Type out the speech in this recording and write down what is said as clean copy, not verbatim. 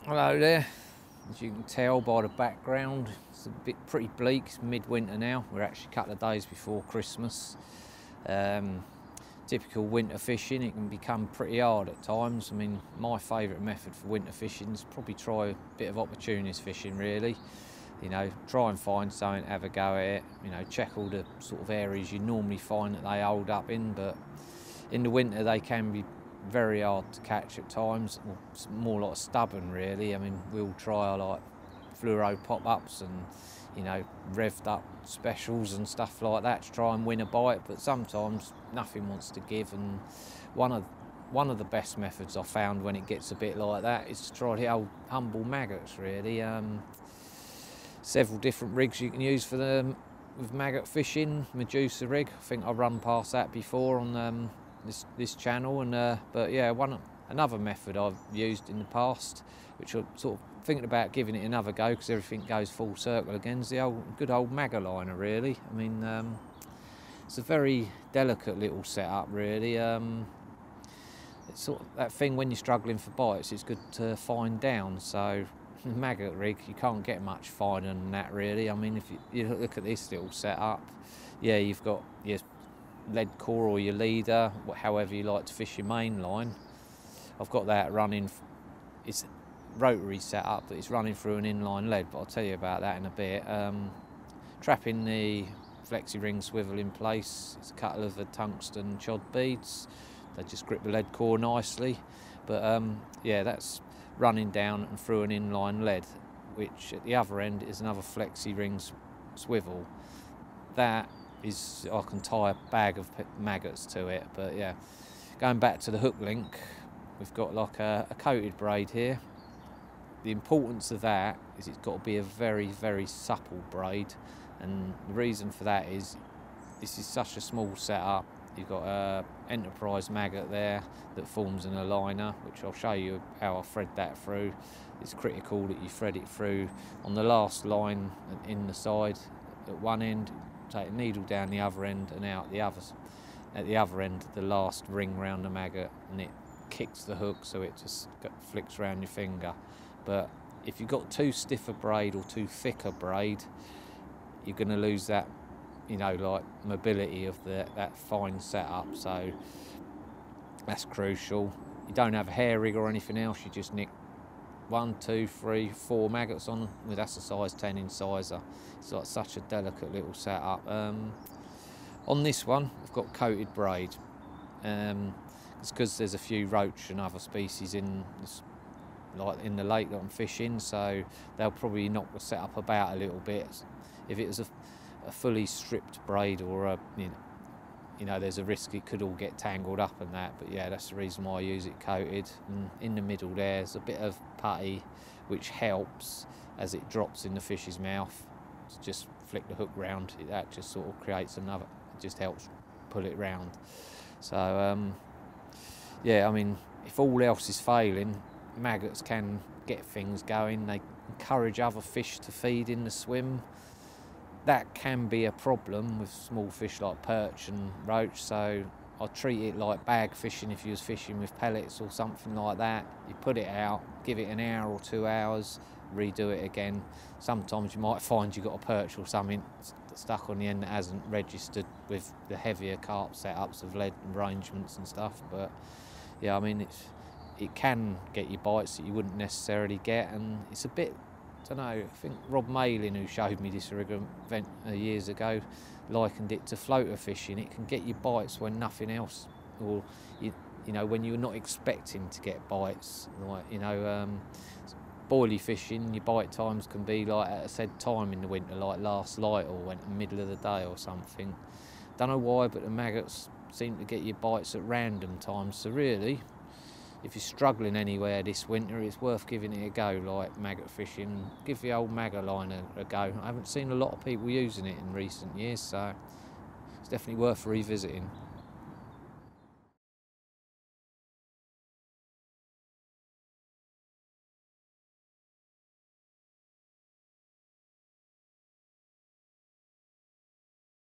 Hello there. As you can tell by the background, it's pretty bleak. It's midwinter now. We're actually a couple of days before Christmas. Typical winter fishing, it can become pretty hard at times. I mean, my favourite method for winter fishing is probably try a bit of opportunist fishing, really. You know, try and find something, have a go at it. You know, check all the sort of areas you normally find that they hold up in, but in the winter they can be very hard to catch at times. Well, it's more like stubborn, really. I mean, we'll try like fluoro pop-ups and, you know, revved up specials and stuff like that to try and win a bite, but sometimes nothing wants to give. And one of the best methods I've found when it gets a bit like that is to try the old humble maggots, really. Several different rigs you can use for them with maggot fishing. Medusa rig, I think I've run past that before on this channel, and but yeah, another method I've used in the past, which I'm sort of thinking about giving it another go because everything goes full circle again, is the good old Maggot liner, really. I mean, it's a very delicate little setup, really. It's sort of that thing when you're struggling for bites, it's good to find down. So the Maggot rig, you can't get much finer than that, really. I mean, if you look at this little setup, yeah, you've got your lead core or your leader, however you like to fish your main line. I've got that running, it's rotary setup, but it's running through an inline lead, but I'll tell you about that in a bit. Trapping the flexi ring swivel in place, it's a couple of the tungsten chod beads. They just grip the lead core nicely, but yeah, that's running down and through an inline lead, which at the other end is another flexi ring swivel. That is, I can tie a bag of maggots to it. But yeah, going back to the hook link, we've got like a coated braid here. The importance of that is it's got to be a very, very supple braid, and the reason for that is this is such a small setup. You've got a Enterprise maggot there that forms an aligner, which I'll show you how I thread that through. It's critical that you thread it through on the last line in the side at one end, take a needle down the other end and out the other. At the other end, the last ring round the maggot, and it kicks the hook so it just flicks around your finger. But if you've got too stiff a braid or too thick a braid, you're going to lose that, you know, like mobility of that fine setup. So that's crucial. You don't have a hair rig or anything else, you just nick 1, 2, 3, 4 maggots on, well, that's a size 10 incisor. It's like such a delicate little setup. On this one, I've got coated braid. It's because there's a few roach and other species in this, like in the lake that I'm fishing, so they'll probably knock the setup about a little bit. If it was a fully stripped braid or a, you know, there's a risk it could all get tangled up and that. But yeah, that's the reason why I use it coated. And in the middle there's a bit of putty which helps as it drops in the fish's mouth to just flick the hook round. That just sort of creates another, it just helps pull it round. So yeah, I mean, if all else is failing, maggots can get things going. They encourage other fish to feed in the swim. That can be a problem with small fish like perch and roach, so I treat it like bag fishing. If you was fishing with pellets or something like that, you put it out, give it an hour or 2 hours, redo it again. Sometimes you might find you've got a perch or something stuck on the end that hasn't registered with the heavier carp setups of lead arrangements and stuff. But yeah, I mean, it can get you bites that you wouldn't necessarily get, and it's a bit, I don't know, I think Rob Malin, who showed me this rig event years ago, likened it to floater fishing. It can get you bites when nothing else, or you know, when you're not expecting to get bites. Like, you know, boilie fishing, your bite times can be like at a said time in the winter, like last light or went in the middle of the day or something. Don't know why, but the maggots seem to get your bites at random times. So really, if you're struggling anywhere this winter, it's worth giving it a go, like maggot fishing. Give the old Maggot liner a go. I haven't seen a lot of people using it in recent years, so it's definitely worth revisiting.